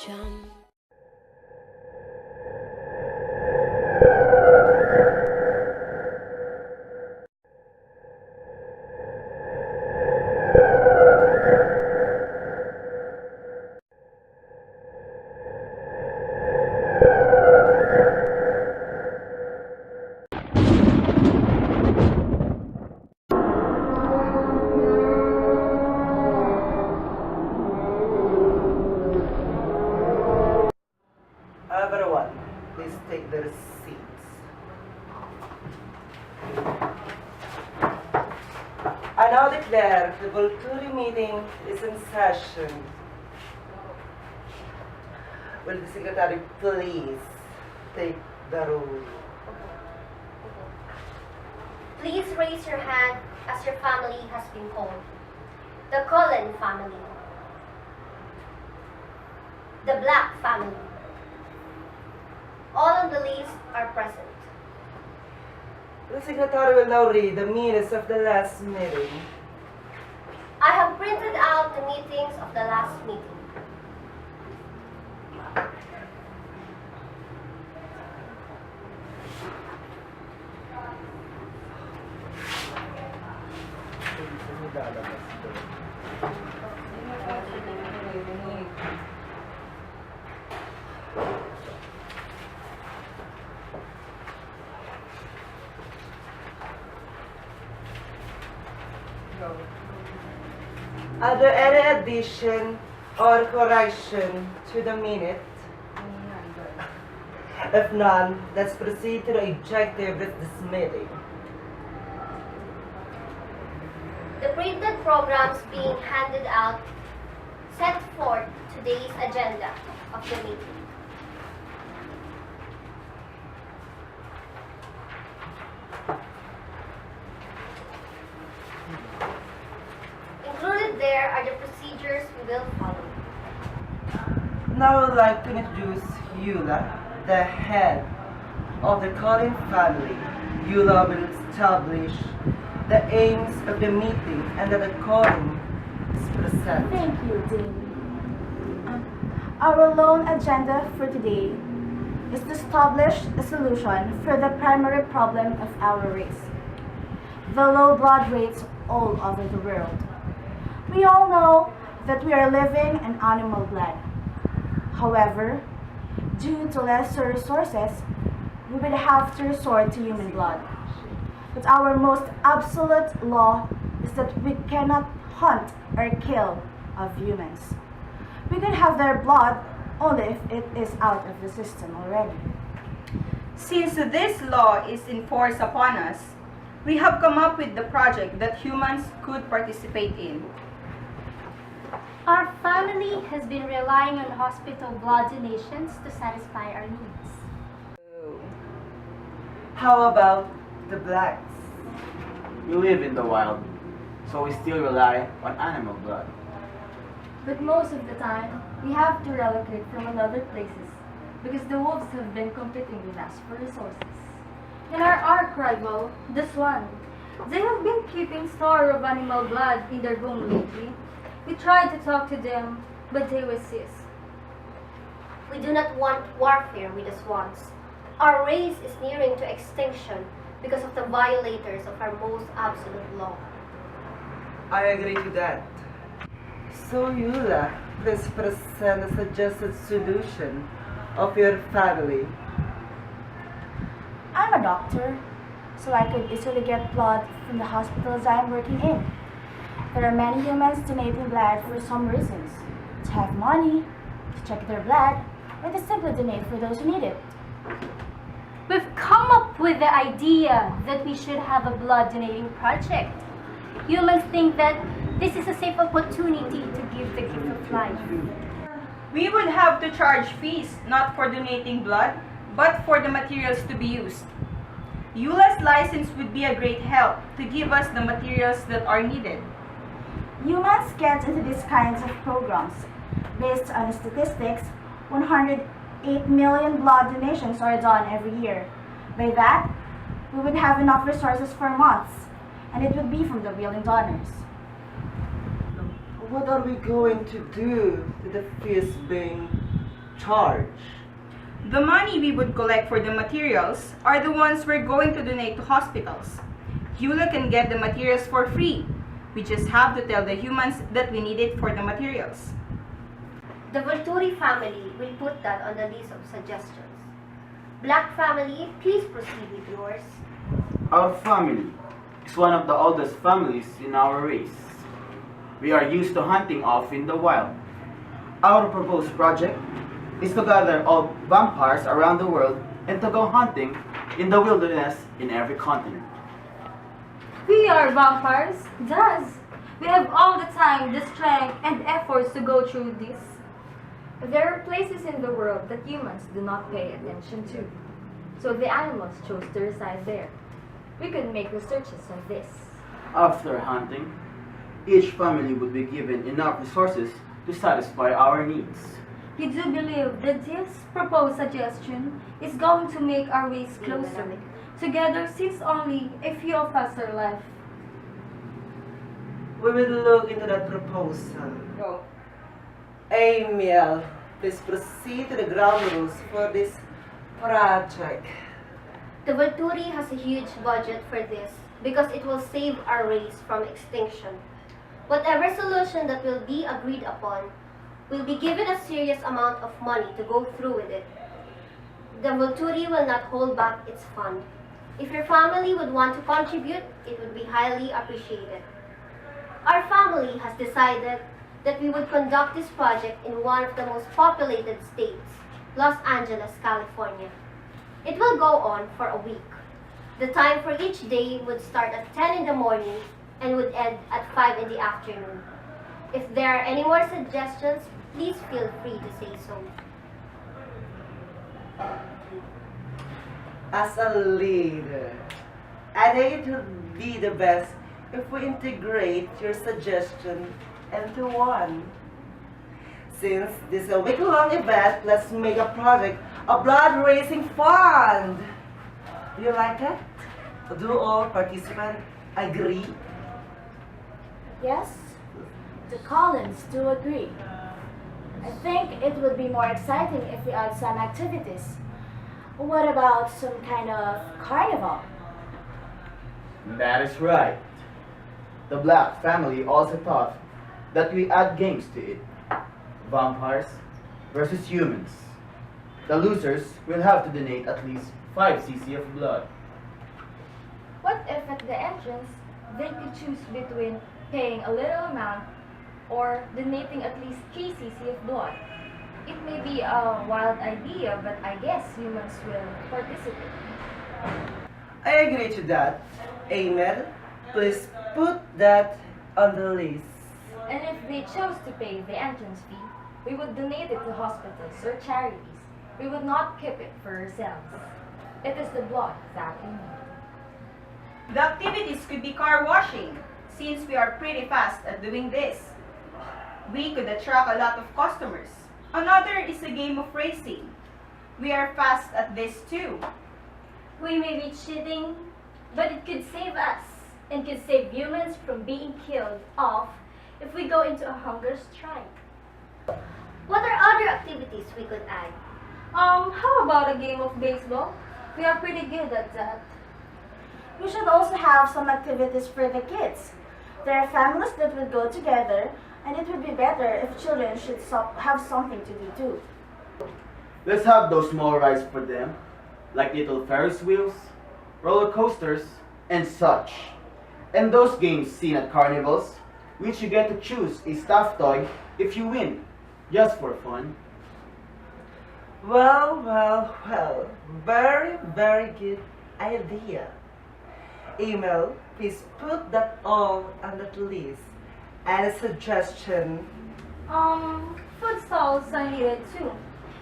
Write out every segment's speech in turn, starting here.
jump. Everyone, please take their seats. I now declare the Volturi meeting is in session. Will the secretary please take the roll? Please raise your hand as your family has been called. The Cullen family. The Black family. All on the list are present. The secretary will now read the minutes of the last meeting. I have printed out the meetings of the last meeting. Are there any addition or correction to the minute? If none, let's proceed to the objective of this meeting. The printed programs being handed out set forth today's agenda of the meeting. Included there are the procedures we will follow. Now I would like to introduce Eula, the head of the Cullen family. Eula will establish the aims of the meeting and that the Cullen is present. Thank you, Dean. Our lone agenda for today is to establish a solution for the primary problem of our race, the low blood rates all over the world. We all know that we are living in animal blood. However, due to lesser resources, we would have to resort to human blood. But our most absolute law is that we cannot hunt or kill of humans. We can have their blood only if it is out of the system already. Since this law is enforced upon us, we have come up with the project that humans could participate in. Our family has been relying on hospital blood donations to satisfy our needs. How about the blacks? We live in the wild, so we still rely on animal blood. But most of the time, we have to relocate from other places because the wolves have been competing with us for resources. And our arch rival, the swan, they have been keeping store of animal blood in their home lately. We tried to talk to them, but they resist. We do not want warfare with the swans. Our race is nearing to extinction because of the violators of our most absolute law. I agree to that. So Eula, please present a suggested solution of your family. I'm a doctor, so I could easily get blood from the hospitals I'm working in. There are many humans donating blood for some reasons. To have money, to check their blood, or to simply donate for those who need it. We've come up with the idea that we should have a blood donating project. Humans think that this is a safe opportunity to give the gift of life. We would have to charge fees not for donating blood, but for the materials to be used. Eula's license would be a great help to give us the materials that are needed. Humans get into these kinds of programs. Based on statistics, 108 million blood donations are done every year. By that, we would have enough resources for months, and it would be from the willing donors. What are we going to do to the fees being charge? The money we would collect for the materials are the ones we're going to donate to hospitals. Eula can get the materials for free. We just have to tell the humans that we need it for the materials. The Volturi family will put that on the list of suggestions. Black family, please proceed with yours. Our family is one of the oldest families in our race. We are used to hunting off in the wild. Our proposed project is to gather all vampires around the world and to go hunting in the wilderness in every continent. We are vampires, thus we have all the time, the strength, and efforts to go through this. There are places in the world that humans do not pay attention to, so the animals chose to reside there. We could make researches on this. After hunting, each family would be given enough resources to satisfy our needs. We do believe that this proposed suggestion is going to make our ways closer together since only a few of us are left. We will look into that proposal. Go. Emil, please proceed to the ground rules for this project. The Volturi has a huge budget for this because it will save our race from extinction. Whatever solution that will be agreed upon will be given a serious amount of money to go through with it. The Volturi will not hold back its fund. If your family would want to contribute, it would be highly appreciated. Our family has decided that we would conduct this project in one of the most populated states, Los Angeles, California. It will go on for a week. The time for each day would start at 10 in the morning and would end at 5 in the afternoon. If there are any more suggestions, please feel free to say so. As a leader, I think it would be the best if we integrate your suggestion into one. Since this is a week-long event, let's make a project a blood-raising fund. Do you like that? Do all participants agree? Yes, the Collins do agree. I think it would be more exciting if we add some activities. What about some kind of carnival? That is right. The Black family also thought that we add games to it. Vampires versus humans. The losers will have to donate at least 5 cc of blood. What if at the entrance they could choose between paying a little amount or donating at least 3 cc of blood? It may be a wild idea, but I guess humans will participate. I agree to that. Emil, please put that on the list. And if they chose to pay the entrance fee, we would donate it to hospitals or charities. We would not keep it for ourselves. It is the blood that we need. The activities could be car washing, since we are pretty fast at doing this. We could attract a lot of customers. Another is a game of racing. We are fast at this too. We may be cheating, but it could save us and could save humans from being killed off if we go into a hunger strike. What are other activities we could add? How about a game of baseball? We are pretty good at that. We should also have some activities for the kids. There are families that would go together, and it would be better if children should have something to do too. Let's have those small rides for them, like little Ferris wheels, roller coasters, and such. And those games seen at carnivals, which you get to choose a stuffed toy if you win, just for fun. Well, very, very good idea. Emil, please put that all on that list. And a suggestion. Food stalls are needed too.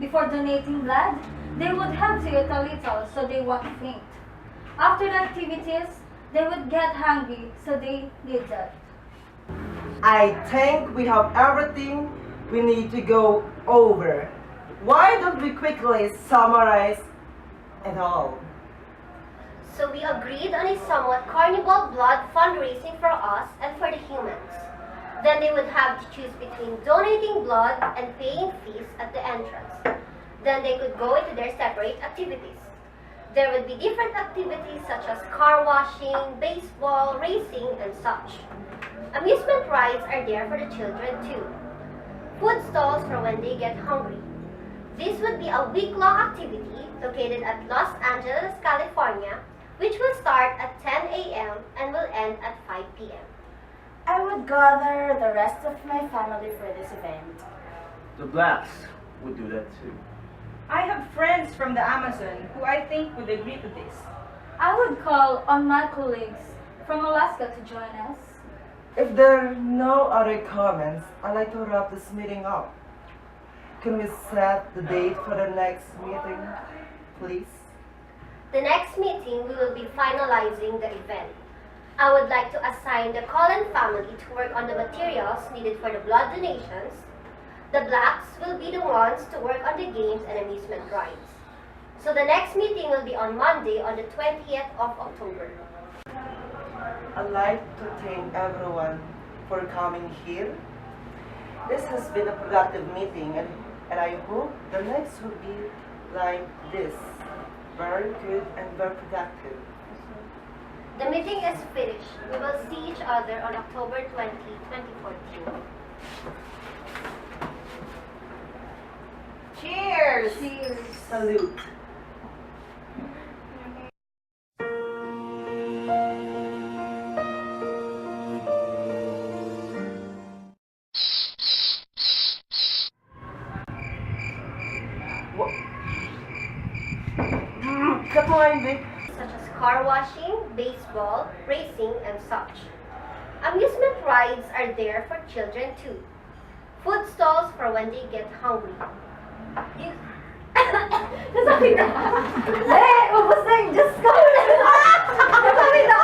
Before donating blood, they would have to eat a little so they won't faint. After the activities, they would get hungry, so they did that. I think we have everything we need to go over. Why don't we quickly summarize it all? So we agreed on a somewhat carnival blood fundraising for us and for the humans. Then they would have to choose between donating blood and paying fees at the entrance. Then they could go into their separate activities. There would be different activities such as car washing, baseball, racing, and such. Amusement rides are there for the children too. Food stalls for when they get hungry. This would be a week-long activity located at Los Angeles, California, which will start at 10 a.m. and will end at 5 p.m. I would gather the rest of my family for this event. The blacks would do that too. I have friends from the Amazon who I think would agree to this. I would call on my colleagues from Alaska to join us. If there are no other comments, I'd like to wrap this meeting up. Can we set the date for the next meeting, please? The next meeting, we will be finalizing the event. I would like to assign the Cullen family to work on the materials needed for the blood donations. The blacks will be the ones to work on the games and amusement rides. So the next meeting will be on Monday on the 20th of October. I'd like to thank everyone for coming here. This has been a productive meeting and I hope the next will be like this. Very good and very productive. The meeting is finished. We will see each other on October 20, 2014. Cheers! Salute. Cut mo nga yun, Vic. Such as car washing, baseball, racing, and such. Amusement rides are there for children too. Food stalls for when they get hungry. Nasabi na! Ubus na yung Diyos ko! Nasabi na!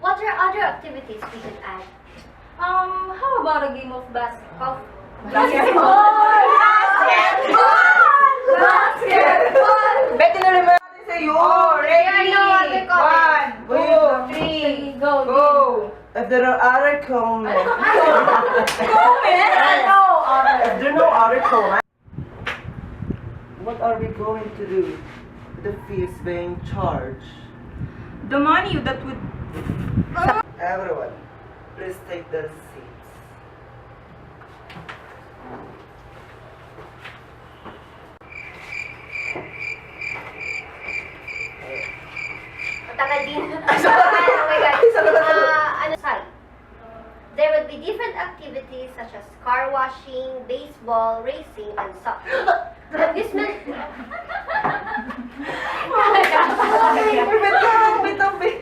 What are other activities we could add? How about a game of basketball? Betty na naman natin sa iyo. Ready? Yeah, no other 1, 2, 3, Go, go! If there are other comments, if there are no other comments, what are we going to do with the fees being charged? The money that would... Everyone, please take their seats. Matagal din. Oh my God. Sorry. There will be different activities such as car washing, baseball, racing, and such. Amusement. Wait lang, wait lang, wait.